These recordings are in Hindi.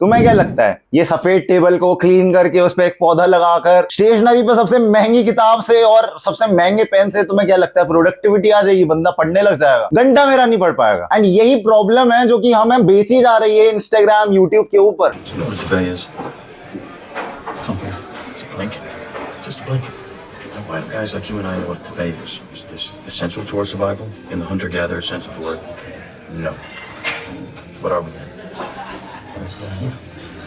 तुम्हें क्या लगता है ये सफेद टेबल को क्लीन करके उस पर एक पौधा लगाकर स्टेशनरी पर सबसे महंगी किताब से और सबसे महंगे पेन से तुम्हें क्या लगता है प्रोडक्टिविटी आ जाएगी? बंदा पढ़ने लग जाएगा, घंटा मेरा नहीं पढ़ पाएगा। एंड यही प्रॉब्लम है जो कि हमें बेची जा रही है इंस्टाग्राम यूट्यूब के ऊपर। Why do guys like you and I know what convey is? Is this essential to our survival? In the hunter-gatherer sense of the word? No. What are we then?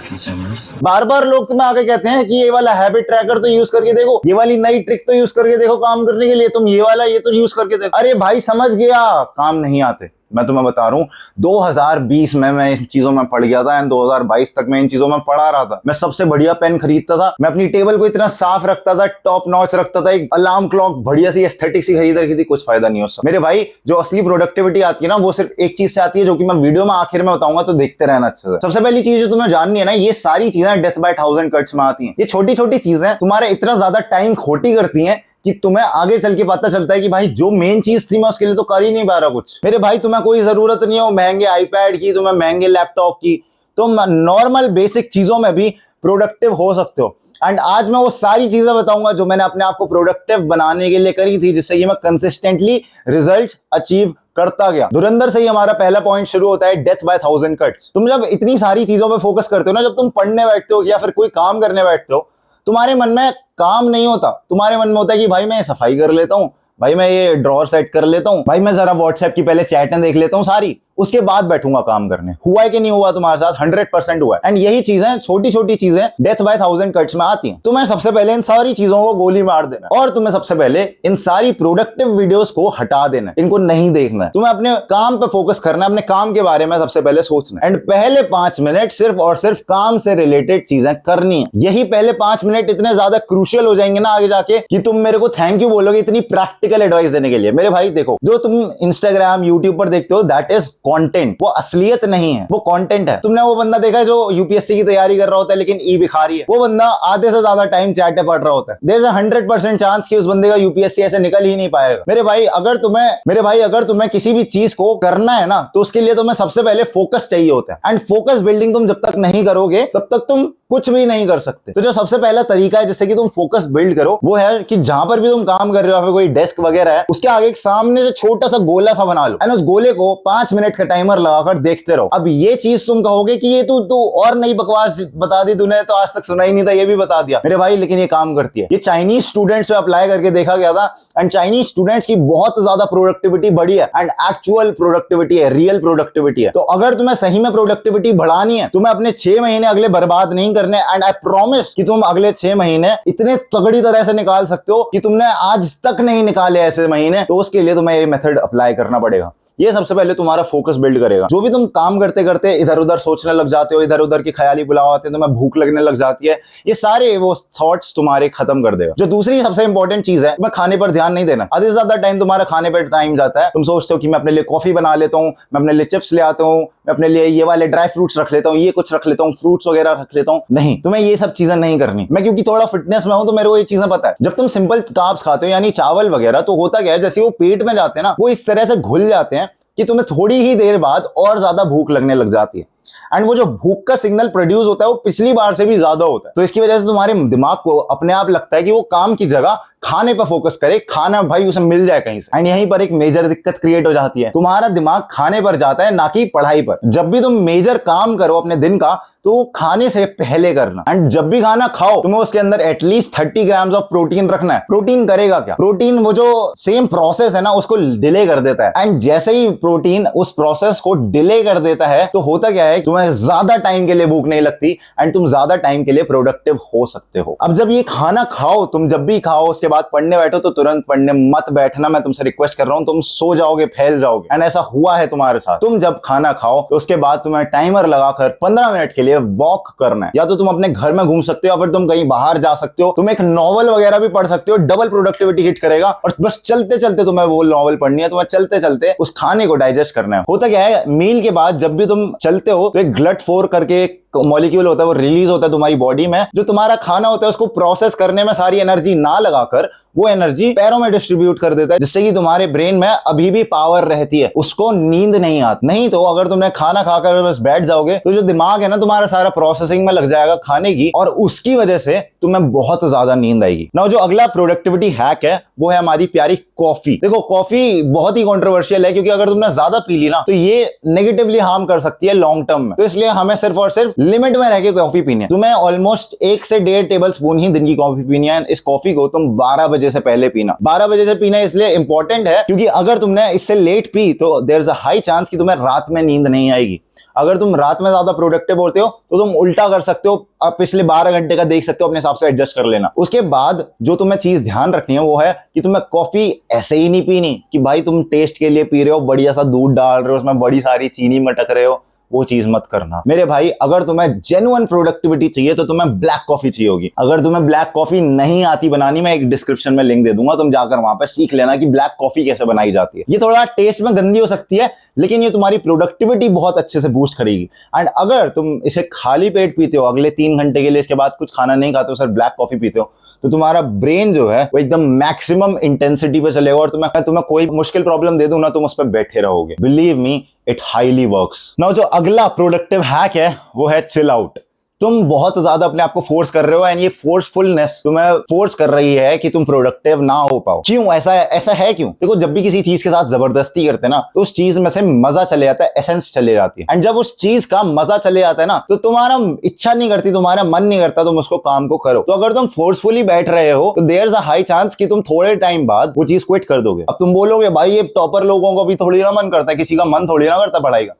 Consumers. बार बार लोग तुम्हें आके कहते हैं कि ये वाला हैबिट ट्रैकर तो यूज करके देखो, ये वाली नई ट्रिक तो यूज करके देखो काम करने के लिए, तुम ये वाला ये तो यूज करके देखो। अरे भाई समझ गया, काम नहीं आते। मैं तुम्हें बता रहा हूं 2020 में मैं इन चीजों में पढ़ गया था एंड 2022 तक मैं इन चीजों में पढ़ा रहा था। मैं सबसे बढ़िया पेन खरीदता था, मैं अपनी टेबल को इतना साफ रखता था, टॉप नॉच रखता था, एक अलार्म क्लॉक बढ़िया सी एस्थेटिक सी खरीद रखी थी। कुछ फायदा नहीं उससे मेरे भाई। जो असली प्रोडक्टिविटी आती है ना वो सिर्फ एक चीज से आती है जो कि मैं वीडियो में आखिर में बताऊंगा, तो देखते रहना अच्छे से। सबसे पहली चीज जो तुम्हें जाननी है ना, ये सारी चीजें डेथ बाय 1000 कट्स में आती हैं। ये छोटी छोटी चीजें तुम्हारे इतना ज्यादा टाइम खोटी करती हैं कि तुम्हें आगे चल के पता चलता है कि भाई जो मेन चीज थी मैं उसके लिए तो कर ही नहीं पा रहा कुछ। मेरे भाई तुम्हें कोई जरूरत नहीं है महंगे आईपैड की, तुम्हें महंगे लैपटॉप की, तुम नॉर्मल बेसिक चीजों में भी प्रोडक्टिव हो सकते हो। एंड आज मैं वो सारी चीजें बताऊंगा जो मैंने अपने आप को प्रोडक्टिव बनाने के लिए करी थी, जिससे कि मैं कंसिस्टेंटली रिजल्ट्स अचीव करता गया। धुरंधर से ही हमारा पहला पॉइंट शुरू होता है, डेथ बाय 1000 कट्स। तुम जब इतनी सारी चीजों पर फोकस करते हो ना, जब तुम पढ़ने बैठते हो या फिर कोई काम करने बैठते हो, तुम्हारे मन में काम नहीं होता, तुम्हारे मन में होता है कि भाई मैं सफाई कर लेता हूं, भाई मैं ये ड्रॉअर सेट कर लेता हूं, भाई मैं जरा व्हाट्सएप की पहले चैटें देख लेता हूं सारी, उसके बाद बैठूंगा काम करने। हुआ है कि नहीं हुआ तुम्हारे साथ? 100% हुआ है। एंड यही चीजें, छोटी छोटी चीजें डेथ बाय 1000 कट्स में आती हैं। तुम्हें सबसे पहले इन सारी चीजों को गोली मार देना और तुम्हें सबसे पहले इन सारी प्रोडक्टिव वीडियोस को हटा देना, इनको नहीं देखना है। तुम्हें अपने काम पे फोकस करना है, अपने काम के बारे में सबसे पहले सोचना है। एंड पहले 5 मिनट सिर्फ और सिर्फ काम से रिलेटेड चीजें करनी है। यही पहले 5 मिनट इतने ज्यादा क्रूशियल हो जाएंगे ना आगे जाके कि तुम मेरे को थैंक यू बोलोगे इतनी प्रैक्टिकल एडवाइस देने के लिए। मेरे भाई देखो, जो तुम इंस्टाग्राम यूट्यूब पर देखते हो दैट इज कॉन्टेंट, वो असलियत नहीं है, वो कंटेंट है। तुमने वो बंदा देखा है जो यूपीएससी की तैयारी कर रहा होता है लेकिन ई भिखारी है? वो बंदा आधे से ज्यादा टाइम चैटे पढ़ रहा होता है। देयर इज अ 100% चांस कि उस बंदे का यूपीएससी ऐसे निकल ही नहीं पाएगा। मेरे भाई अगर तुम्हें किसी भी चीज को करना है ना, तो उसके लिए तुम्हें सबसे पहले फोकस चाहिए होता है। एंड फोकस बिल्डिंग तुम जब तक नहीं करोगे तब तक तुम कुछ भी नहीं कर सकते। तो जो सबसे पहला तरीका है जिससे कि तुम फोकस बिल्ड करो, वो है कि जहां पर भी तुम काम कर रहे हो, फिर कोई डेस्क वगैरह है, उसके आगे एक सामने से छोटा सा गोला सा बना लो एंड उस गोले को 5 मिनट का टाइमर लगाकर देखते रहो। अब ये चीज तुम कहोगे कि ये तू और नई बकवास बता दी तूने, तो आज तक सुना ही नहीं था, ये भी बता दिया। मेरे भाई लेकिन ये काम करती है। ये चाइनीज स्टूडेंट्स पे अप्लाई करके देखा गया था एंड चाइनीज स्टूडेंट्स की बहुत ज्यादा प्रोडक्टिविटी बढ़ी है एंड एक्चुअल प्रोडक्टिविटी है, रियल प्रोडक्टिविटी है। तो अगर तुम्हें सही में प्रोडक्टिविटी बढ़ानी है, तुम्हें अपने 6 महीने अगले बर्बाद नहीं करने। एंड आई प्रॉमिस कि तुम अगले 6 महीने इतने तगड़ी तरह से निकाल सकते हो कि तुमने आज तक नहीं निकाले ऐसे महीने। तो उसके लिए तुम्हें ये मेथड अप्लाई करना पड़ेगा। ये सबसे पहले तुम्हारा फोकस बिल्ड करेगा। जो भी तुम काम करते करते इधर उधर सोचने लग जाते हो, इधर उधर की ख्याली बुलाव आते हैं, तुम्हें भूख लगने लग जाती है, ये सारे वो थॉट्स तुम्हारे खत्म कर देगा। जो दूसरी सबसे इंपॉर्टेंट चीज है, मैं खाने पर ध्यान नहीं देना। आधे से ज्यादा टाइम तुम्हारा खाने पर टाइम जाता है। तुम सोचते हो कि मैं अपने लिए कॉफी बना लेता हूँ, मैं अपने लिए चिप्स ले आता हूँ, मैं अपने लिए ये वाले ड्राई फ्रूट्स रख लेता हूँ, ये कुछ रख लेता हूँ, फ्रूट्स वगैरह रख लेता हूँ। नहीं, तुम्हें ये सब चीजें नहीं करनी। मैं क्योंकि थोड़ा फिटनेस में हूं तो मेरे को ये चीजें पता है। जब तुम सिंपल कार्ब्स खाते हो यानी चावल वगैरह, तो होता क्या है, जैसे वो पेट में जाते हैं ना, वो इस तरह से घुल जाते हैं कि तुम्हें थोड़ी ही देर बाद और ज्यादा भूख लगने लग जाती है। एंड वो जो भूख का सिग्नल प्रोड्यूस होता है वो पिछली बार से भी ज्यादा होता है। तो इसकी वजह से तुम्हारे दिमाग को अपने आप लगता है कि वो काम की जगह खाने पर फोकस करे, खाना भाई उसे मिल जाए कहीं से। एंड यहीं पर एक मेजर दिक्कत क्रिएट हो जाती है। तुम्हारा दिमाग खाने पर जाता है ना कि पढ़ाई पर। जब भी तुम मेजर काम करो अपने दिन का, तो खाने से पहले करना। एंड जब भी खाना खाओ, तुम्हें उसके अंदर एटलीस्ट 30 ग्राम्स ऑफ प्रोटीन रखना है। प्रोटीन करेगा क्या? प्रोटीन वो जो सेम प्रोसेस है ना, उसको डिले कर देता है। एंड जैसे ही प्रोटीन उस प्रोसेस को डिले कर देता है, तो होता क्या है, तुम्हें ज्यादा टाइम के लिए भूख नहीं लगती एंड तुम ज्यादा टाइम के लिए प्रोडक्टिव हो सकते हो। अब जब ये खाना खाओ, तुम जब भी खाओ उसके बाद पढ़ने बैठो तो तुरंत पढ़ने मत बैठना। मैं तुमसे रिक्वेस्ट कर रहा हूं, तुम सो जाओगे, फैल जाओगे। एंड ऐसा हुआ है तुम्हारे साथ। तुम जब खाना खाओ तो उसके बाद तुम्हें टाइमर लगाकर 15 मिनट के लिए वॉक करना है। या तो तुम अपने घर में घूम सकते हो, या फिर तुम कहीं बाहर जा सकते हो, तुम एक नॉवल वगैरह भी पढ़ सकते हो। डबल प्रोडक्टिविटी हिट करेगा। और बस चलते चलते तुम्हें वो नॉवल पढ़नी है, तुम्हें चलते चलते उस खाने को डाइजेस्ट करना है। होता क्या है, मील के बाद जब भी तुम चलते हो तो एक GLUT4 करके मॉलिक्यूल होता है, वो रिलीज होता है तुम्हारी बॉडी में। जो तुम्हारा खाना होता है उसको प्रोसेस करने में सारी एनर्जी ना लगाकर वो एनर्जी पैरों में डिस्ट्रीब्यूट कर देता है, जिससे कि तुम्हारे ब्रेन में अभी भी पावर रहती है, उसको नींद नहीं आती। नहीं तो अगर तुमने खाना खाकर बस बैठ जाओगे तो जो दिमाग है ना तुम्हारा सारा प्रोसेसिंग में लग जाएगा खाने की, और उसकी वजह से तुम्हें बहुत ज्यादा नींद आएगी। ना जो अगला प्रोडक्टिविटी हैक है वो है हमारी प्यारी कॉफी। देखो कॉफी बहुत ही कंट्रोवर्शियल है, क्योंकि अगर तुमने ज्यादा पी ली ना तो ये नेगेटिवली हार्म कर सकती है लॉन्ग टर्म में। तो इसलिए हमें सिर्फ और सिर्फ लिमिट में रह के कॉफी पीनी है। तुम्हें ऑलमोस्ट 1 से 1.5 टेबल स्पून ही दिन की कॉफी पीनी है। इस कॉफी को तुम 12 बजे से पहले पीना। 12 बजे से पीना इसलिए इंपॉर्टेंट है क्योंकि अगर तुमने इससे लेट पी तो there is a high chance कि तुम्हें रात में नींद नहीं आएगी। अगर तुम रात में ज्यादा प्रोडक्टिव होते हो तो तुम उल्टा कर सकते हो, आप पिछले 12 घंटे का देख सकते हो, अपने हिसाब से एडजस्ट कर लेना। उसके बाद जो तुम्हें चीज ध्यान रखनी है वो है कि तुम्हें कॉफी ऐसे ही नहीं पीनी कि भाई तुम टेस्ट के लिए पी रहे हो, बढ़िया सा दूध डाल रहे हो, उसमें बड़ी सारी चीनी मटक रहे हो, वो चीज मत करना मेरे भाई। अगर तुम्हें जेन्युइन प्रोडक्टिविटी चाहिए तो तुम्हें ब्लैक कॉफी चाहिए होगी। अगर तुम्हें ब्लैक कॉफी नहीं आती बनानी, मैं एक डिस्क्रिप्शन में लिंक दे दूंगा, तुम जाकर वहां पर सीख लेना कि ब्लैक कॉफी कैसे बनाई जाती है। ये थोड़ा टेस्ट में गंदी हो सकती है लेकिन ये तुम्हारी प्रोडक्टिविटी बहुत अच्छे से बूस्ट करेगी। एंड अगर तुम इसे खाली पेट पीते हो अगले 3 घंटे के लिए, इसके बाद कुछ खाना नहीं खाते हो, सिर्फ ब्लैक कॉफी पीते हो, तो तुम्हारा ब्रेन जो है वो एकदम मैक्सिमम इंटेंसिटी पे चलेगा, और तुम्हें कोई मुश्किल प्रॉब्लम दे दूं ना तुम उस पर बैठे रहोगे। Believe me it highly works. Now जो अगला प्रोडक्टिव हैक है वो है चिल आउट। तुम बहुत ज्यादा अपने आप को फोर्स कर रहे हो, एंड ये फोर्सफुलनेस तुम्हें फोर्स कर रही है कि तुम प्रोडक्टिव ना हो पाओ। क्यों ऐसा है क्यों? देखो जब भी किसी चीज के साथ जबरदस्ती करते हैं ना तो उस चीज में से मजा चले जाता है, एसेंस चले जाती है। एंड जब उस चीज का मजा चले जाता है ना तो तुम्हारा इच्छा नहीं करती, तुम्हारा मन नहीं करता तुम उसको काम को करो। तो अगर तुम फोर्सफुली बैठ रहे हो तो there is a high chance कि तुम थोड़े टाइम बाद वो चीज क्विट कर दोगे। अब तुम बोलोगे भाई ये टॉपर लोगों को भी थोड़ी ना मन करता है, किसी का मन थोड़ी ना करता पढ़ाई का।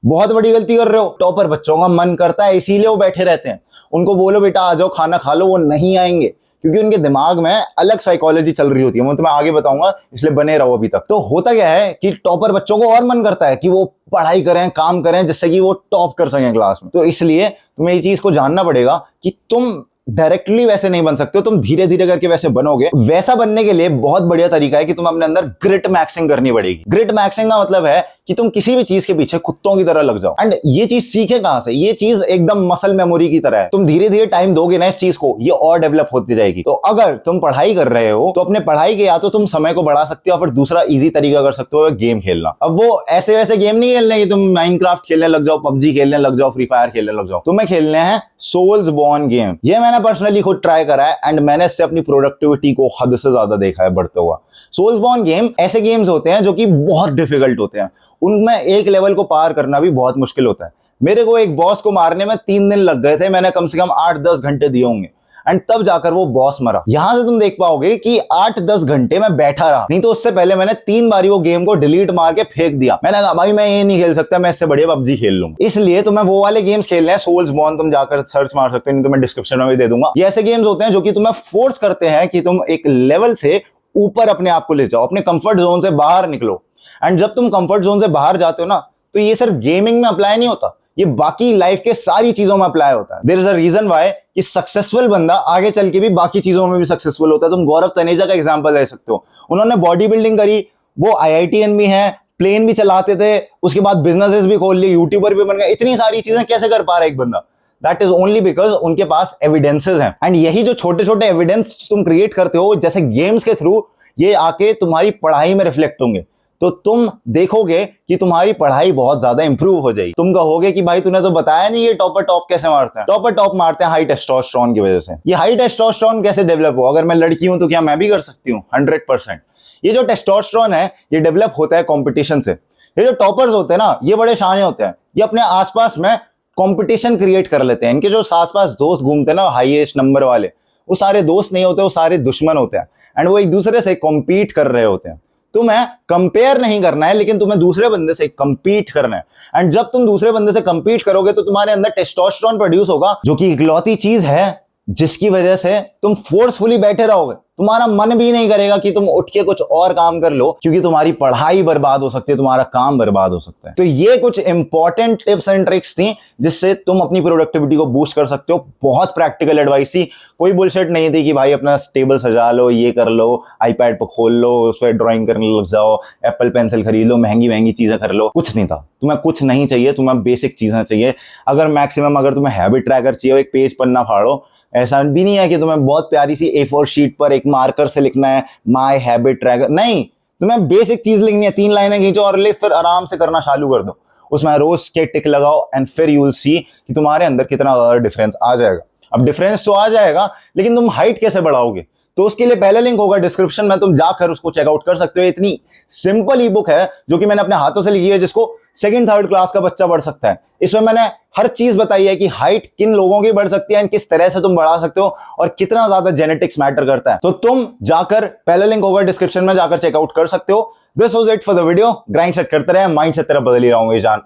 बहुत बड़ी गलती कर रहे हो। टॉपर बच्चों का मन करता है इसीलिए वो बैठे रहते हैं। उनको बोलो बेटा आ जाओ खाना खा लो, वो नहीं आएंगे क्योंकि उनके दिमाग में अलग साइकोलॉजी चल रही होती है। मैं तुम्हें आगे बताऊंगा, इसलिए बने रहो अभी तक। तो होता क्या है कि टॉपर बच्चों को और मन करता है कि वो पढ़ाई करें, काम करें, जिससे कि वो टॉप कर सकें क्लास में। तो इसलिए तुम्हें ये चीज को जानना पड़ेगा कि तुम डायरेक्टली वैसे नहीं बन सकते हो, तुम धीरे धीरे करके वैसे बनोगे। वैसा बनने के लिए बहुत बढ़िया तरीका है कि तुम अपने अंदर ग्रिट मैक्सिंग करनी पड़ेगी। ग्रिट मैक्सिंग का मतलब है कि तुम किसी भी चीज के पीछे कुत्तों की तरह लग जाओ। एंड ये चीज सीखे कहां से? ये चीज एकदम मसल मेमोरी की तरह है। तुम धीरे धीरे टाइम दोगे ना इस चीज को, ये और डेवलप होती जाएगी। तो अगर तुम पढ़ाई कर रहे हो तो अपने पढ़ाई के या तो तुम समय को बढ़ा सकते हो, फिर दूसरा इजी तरीका कर सकते हो गेम खेलना। अब वो ऐसे वैसे गेम नहीं खेलने कि तुम माइनक्राफ्ट खेलने लग जाओ, पबजी खेलने लग जाओ, फ्री फायर खेलने लग जाओ। तुम्हें खेलने हैं सोल्सबॉर्न गेम। ये मैंने पर्सनली खुद ट्राई करा है एंड मैंने इससे अपनी प्रोडक्टिविटी को हद से ज्यादा देखा है बढ़ते हुआ। सोल्सबॉर्न गेम ऐसे गेम्स होते हैं जो कि बहुत डिफिकल्ट होते हैं, उनमें एक लेवल को पार करना भी बहुत मुश्किल होता है। मेरे को एक बॉस को मारने में 3 दिन लग गए थे, मैंने कम से कम 8-10 घंटे दिए होंगे, एंड तब जाकर वो बॉस मरा। यहां से तुम देख पाओगे कि 8-10 घंटे मैं बैठा रहा, नहीं तो उससे पहले मैंने 3 बारी वो गेम को डिलीट मार के फेंक दिया। मैंने कहा भाई मैं ये नहीं खेल सकता, मैं इससे बढ़िया पबजी खेल लूंगा। इसलिए तुम्हें वो वाले गेम्स खेलने हैं, सोल्सबॉर्न तुम जाकर सर्च मार सकते हो, नहीं तो मैं डिस्क्रिप्शन में भी दे दूंगा। ये ऐसे गेम्स होते हैं जो कि तुम्हें फोर्स करते हैं कि तुम एक लेवल से ऊपर अपने आप को ले जाओ, अपने कंफर्ट जोन से बाहर निकलो। एंड जब तुम कंफर्ट जोन से बाहर जाते हो ना तो ये सिर्फ गेमिंग में अप्लाई नहीं होता, ये बाकी लाइफ के सारी चीजों में अप्लाई होता है। There is a reason why कि सक्सेसफुल बंदा आगे चल के भी बाकी चीजों में भी सक्सेसफुल होता है। तुम गौरव तनेजा का एग्जांपल ले सकते हो, उन्होंने बॉडी बिल्डिंग करी, वो IITN भी है, प्लेन भी चलाते थे, उसके बाद बिजनेसेस भी खोल लिए, यूट्यूबर भी बन गए। इतनी सारी चीजें कैसे कर पा रहा है एक बंदा? दैट इज ओनली बिकॉज उनके पास एविडेंसेस हैं। एंड यही जो छोटे छोटे एविडेंस तुम क्रिएट करते हो जैसे गेम्स के थ्रू, ये आके तुम्हारी पढ़ाई में रिफ्लेक्ट होंगे, तो तुम देखोगे कि तुम्हारी पढ़ाई बहुत ज्यादा इंप्रूव हो जाएगी। तुम कहोगे कि भाई तूने तो बताया नहीं ये टॉपर टॉप कैसे मारते हैं। टॉपर टॉप मारते हैं हाई टेस्टोस्टेरोन की वजह से। ये हाई टेस्टोस्टेरोन कैसे डेवलप हो? अगर मैं लड़की हूं तो क्या मैं भी कर सकती हूँ? 100%। ये जो टेस्टोस्टेरोन है ये डेवलप होता है कॉम्पिटिशन से। ये जो टॉपर्स होते हैं ना ये बड़े शाने होते हैं, ये अपने आसपास में कॉम्पिटिशन क्रिएट कर लेते हैं। इनके जो आसपास दोस्त घूमते हैं ना हाईएस्ट नंबर वाले, वो सारे दोस्त नहीं होते, वो सारे दुश्मन होते हैं। एंड वो एक दूसरे से कॉम्पीट कर रहे होते हैं। तुम्हें कंपेयर नहीं करना है, लेकिन तुम्हें दूसरे बंदे से कंपीट करना है। एंड जब तुम दूसरे बंदे से कंपीट करोगे तो तुम्हारे अंदर टेस्टोस्टेरोन प्रोड्यूस होगा, जो कि इकलौती चीज है जिसकी वजह से तुम फोर्सफुली बैठे रहोगे। तुम्हारा मन भी नहीं करेगा कि तुम उठ के कुछ और काम कर लो, क्योंकि तुम्हारी पढ़ाई बर्बाद हो सकती है, तुम्हारा काम बर्बाद हो सकता है। तो ये कुछ इंपॉर्टेंट टिप्स एंड ट्रिक्स थी जिससे तुम अपनी प्रोडक्टिविटी को बूस्ट कर सकते हो। बहुत प्रैक्टिकल एडवाइस थी, कोई बुलशिट नहीं थी कि भाई अपना टेबल सजा लो, ये कर लो, आईपैड पर खोल लो, उस पर ड्रॉइंग करने लग जाओ, एप्पल पेंसिल खरीद लो, महंगी महंगी चीजें कर लो। कुछ नहीं था। तुम्हें कुछ नहीं चाहिए, तुम्हें बेसिक चीजें चाहिए। अगर मैक्सिमम अगर तुम्हें हैबिट ट्रैकर चाहिए, एक पेज पन्ना फाड़ो, ऐसा भी नहीं है कि तुम्हें बहुत प्यारी सी A4 शीट पर एक मार्कर से लिखना है माय हैबिट ट्रैकर, नहीं, तुम्हें बेसिक चीज लिखनी है, 3 लाइनें खींचो और लिख, फिर आराम से करना चालू कर दो, उसमें रोज के टिक लगाओ एंड फिर यू विल सी कि तुम्हारे अंदर कितना ज्यादा डिफरेंस आ जाएगा। अब डिफरेंस तो आ जाएगा, लेकिन तुम हाइट कैसे बढ़ाओगे? तो उसके लिए पहले लिंक होगा डिस्क्रिप्शन में, तुम जाकर उसको चेकआउट कर सकते हो। इतनी सिंपल ई बुक है जो कि मैंने अपने हाथों से लिखी है, जिसको 2nd-3rd क्लास का बच्चा पढ़ सकता है। इसमें मैंने हर चीज बताई है कि हाइट किन लोगों की बढ़ सकती है, किस तरह से तुम बढ़ा सकते हो और कितना ज्यादा जेनेटिक्स मैटर करता है। तो तुम जाकर, पहले लिंक होगा डिस्क्रिप्शन में, जाकर चेकआउट कर सकते हो। This was it for the video. Grind set करते रहे, माइंड सेट तेरा बदल ही रहा हूं ये जान।